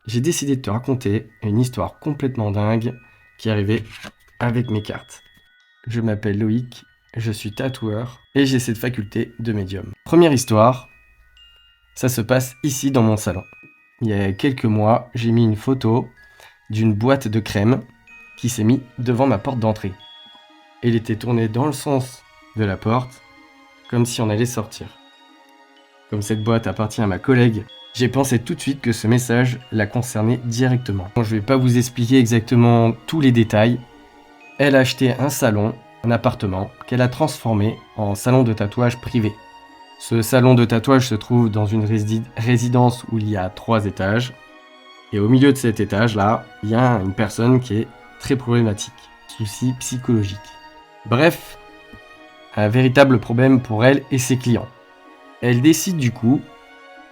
j'ai décidé de te raconter une histoire complètement dingue qui est arrivée avec mes cartes. Je m'appelle Loïc, je suis tatoueur et j'ai cette faculté de médium. Première histoire, ça se passe ici dans mon salon. Il y a quelques mois, j'ai mis une photo d'une boîte de crème qui s'est mise devant ma porte d'entrée. Elle était tournée dans le sens de la porte, comme si on allait sortir. Comme cette boîte appartient à ma collègue, j'ai pensé tout de suite que ce message la concernait directement. Bon, je vais pas vous expliquer exactement tous les détails. Elle a acheté un salon, un appartement, qu'elle a transformé en salon de tatouage privé. Ce salon de tatouage se trouve dans une résidence où il y a 3 étages. Et au milieu de cet étage-là, il y a une personne qui est très problématique. Soucis psychologiques. Bref, un véritable problème pour elle et ses clients. Elle décide du coup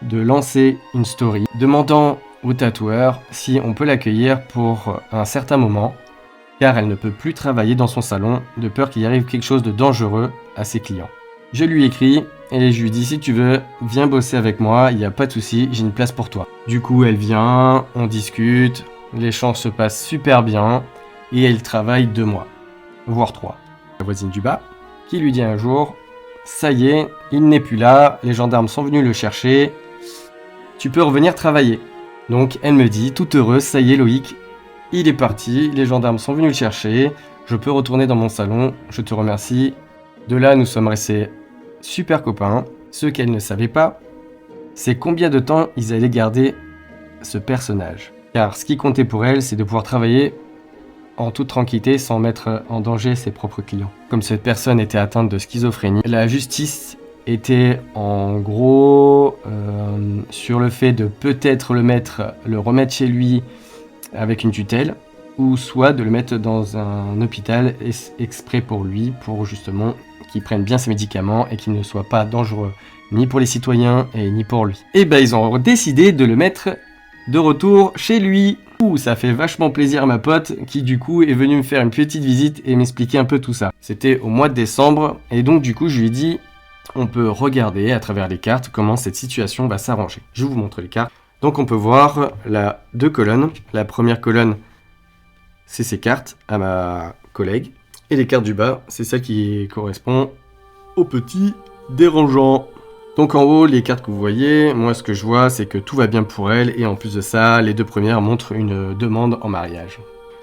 de lancer une story demandant au tatoueur si on peut l'accueillir pour un certain moment, car elle ne peut plus travailler dans son salon de peur qu'il y arrive quelque chose de dangereux à ses clients. Je lui écris et je lui dis si tu veux, viens bosser avec moi, il n'y a pas de souci, j'ai une place pour toi. Du coup, elle vient, on discute, l'échange se passe super bien et elle travaille 2 mois, voire 3. La voisine du bas qui lui dit un jour ça y est, il n'est plus là, les gendarmes sont venus le chercher, tu peux revenir travailler. Donc elle me dit, toute heureuse, ça y est Loïc, il est parti, les gendarmes sont venus le chercher, je peux retourner dans mon salon, je te remercie. De là, nous sommes restés super copains. Ce qu'elle ne savait pas, c'est combien de temps ils allaient garder ce personnage. Car ce qui comptait pour elle, c'est de pouvoir travailler en toute tranquillité sans mettre en danger ses propres clients. Comme cette personne était atteinte de schizophrénie, la justice était en gros sur le fait de peut-être le remettre chez lui avec une tutelle, ou soit de le mettre dans un hôpital exprès pour lui, pour justement qu'il prenne bien ses médicaments et qu'il ne soit pas dangereux ni pour les citoyens et ni pour lui. Et ben ils ont décidé de le mettre de retour chez lui. Ça fait vachement plaisir à ma pote qui du coup est venue me faire une petite visite et m'expliquer un peu tout ça. C'était au mois de décembre et donc du coup je lui ai dit on peut regarder à travers les cartes comment cette situation va s'arranger. Je vous montre les cartes. Donc on peut voir 2 colonnes. La première colonne c'est ces cartes à ma collègue et les cartes du bas c'est celle qui correspond au petit dérangeant. Donc en haut, les cartes que vous voyez, moi ce que je vois, c'est que tout va bien pour elle, et en plus de ça, les 2 premières montrent une demande en mariage.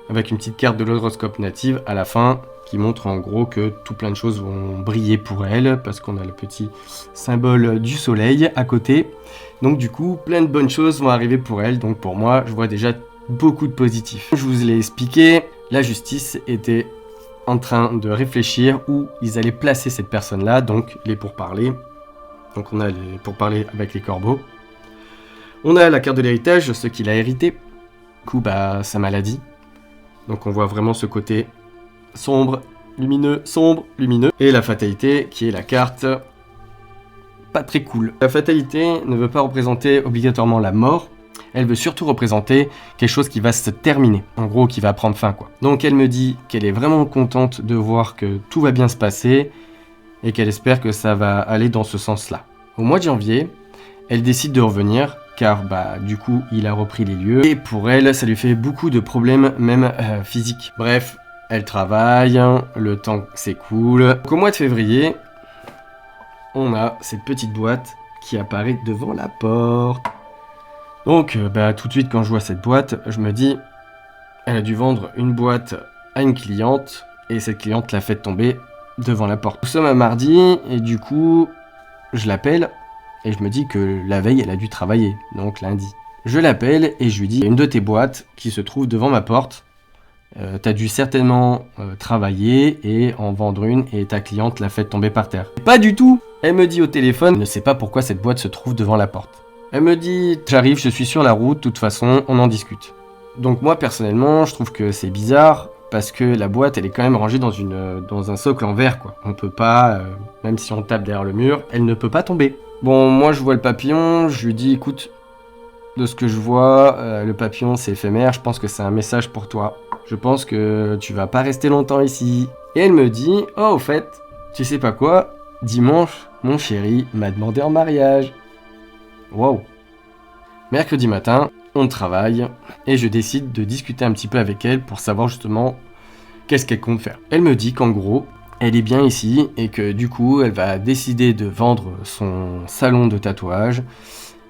Avec une petite carte de l'horoscope native à la fin, qui montre en gros que tout plein de choses vont briller pour elle, parce qu'on a le petit symbole du soleil à côté. Donc du coup, plein de bonnes choses vont arriver pour elle, donc pour moi, je vois déjà beaucoup de positifs. Je vous l'ai expliqué, la justice était en train de réfléchir où ils allaient placer cette personne-là, donc les pourparlers. Donc on a pour parler avec les corbeaux. On a la carte de l'héritage, ce qu'il a hérité. Du coup, sa maladie. Donc on voit vraiment ce côté sombre, lumineux. Et la fatalité, qui est la carte pas très cool. La fatalité ne veut pas représenter obligatoirement la mort. Elle veut surtout représenter quelque chose qui va se terminer. En gros, qui va prendre fin, quoi. Donc elle me dit qu'elle est vraiment contente de voir que tout va bien se passer et qu'elle espère que ça va aller dans ce sens-là. Au mois de janvier, elle décide de revenir, car du coup, il a repris les lieux, et pour elle, ça lui fait beaucoup de problèmes, même physiques. Bref, elle travaille, le temps s'écoule. Donc au mois de février, on a cette petite boîte qui apparaît devant la porte. Donc, tout de suite, quand je vois cette boîte, je me dis, elle a dû vendre une boîte à une cliente, et cette cliente l'a fait tomber devant la porte. Nous sommes un mardi et du coup je l'appelle et je me dis que la veille elle a dû travailler, donc lundi. Je l'appelle et je lui dis une de tes boîtes qui se trouve devant ma porte, t'as dû certainement travailler et en vendre une et ta cliente l'a fait tomber par terre. Pas du tout. Elle me dit au téléphone, ne sait pas pourquoi cette boîte se trouve devant la porte. Elle me dit j'arrive, je suis sur la route, de toute façon on en discute. Donc moi personnellement je trouve que c'est bizarre. Parce que la boîte, elle est quand même rangée dans un socle en verre, quoi. On peut pas, même si on tape derrière le mur, elle ne peut pas tomber. Bon, moi, je vois le papillon, je lui dis, écoute, de ce que je vois, le papillon, c'est éphémère, je pense que c'est un message pour toi. Je pense que tu vas pas rester longtemps ici. Et elle me dit, oh, au fait, tu sais pas quoi, dimanche, mon chéri m'a demandé en mariage. Wow. Mercredi matin, on travaille, et je décide de discuter un petit peu avec elle pour savoir justement qu'est-ce qu'elle compte faire. Elle me dit qu'en gros, elle est bien ici et que du coup, elle va décider de vendre son salon de tatouage.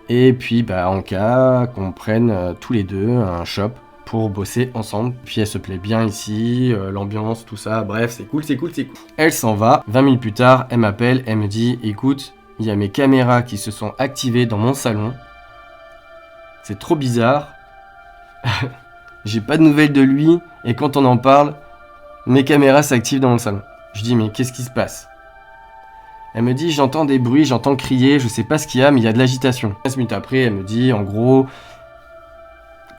Et puis, en cas qu'on prenne tous les deux un shop pour bosser ensemble. Puis elle se plaît bien ici, l'ambiance, tout ça, bref, c'est cool. Elle s'en va. 20 minutes plus tard, elle m'appelle, elle me dit, écoute, il y a mes caméras qui se sont activées dans mon salon. C'est trop bizarre. J'ai pas de nouvelles de lui et quand on en parle, mes caméras s'activent dans mon salon. Je dis mais qu'est-ce qui se passe? Elle me dit j'entends des bruits, j'entends crier, je sais pas ce qu'il y a mais il y a de l'agitation. 15 minutes après elle me dit en gros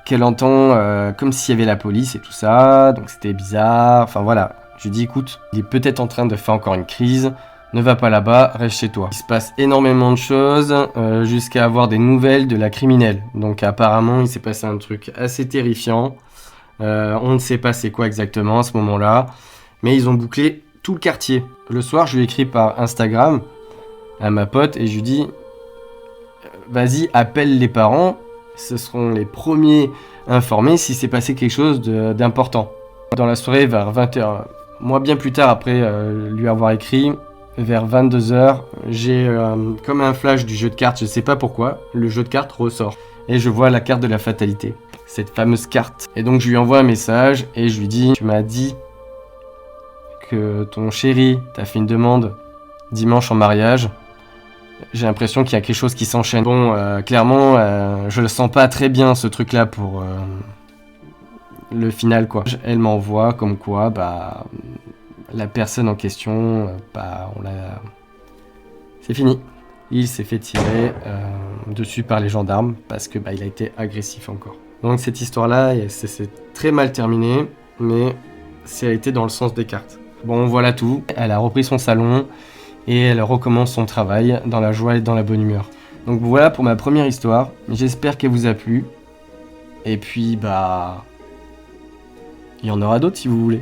qu'elle entend comme s'il y avait la police et tout ça, donc c'était bizarre, enfin voilà. Je lui dis écoute, il est peut-être en train de faire encore une crise, ne va pas là-bas, reste chez toi. Il se passe énormément de choses jusqu'à avoir des nouvelles de la criminelle. Donc apparemment il s'est passé un truc assez terrifiant. On ne sait pas c'est quoi exactement à ce moment-là, mais ils ont bouclé tout le quartier. Le soir, je lui écris par Instagram à ma pote et je lui dis vas-y, appelle les parents, ce seront les premiers informés si c'est passé quelque chose d'important. Dans la soirée, vers 20h, moi bien plus tard après lui avoir écrit, vers 22h, j'ai comme un flash du jeu de cartes, je sais pas pourquoi, le jeu de cartes ressort. Et je vois la carte de la fatalité, cette fameuse carte. Et donc je lui envoie un message et je lui dis tu m'as dit que ton chéri t'a fait une demande dimanche en mariage. J'ai l'impression qu'il y a quelque chose qui s'enchaîne. Bon, clairement, je le sens pas très bien ce truc-là pour le final, quoi. Elle m'envoie comme quoi, la personne en question, c'est fini. Il s'est fait tirer dessus par les gendarmes parce que il a été agressif encore. Donc cette histoire-là, c'est très mal terminé, mais ça a été dans le sens des cartes. Bon, voilà tout. Elle a repris son salon et elle recommence son travail dans la joie et dans la bonne humeur. Donc voilà pour ma première histoire. J'espère qu'elle vous a plu. Et puis, il y en aura d'autres si vous voulez.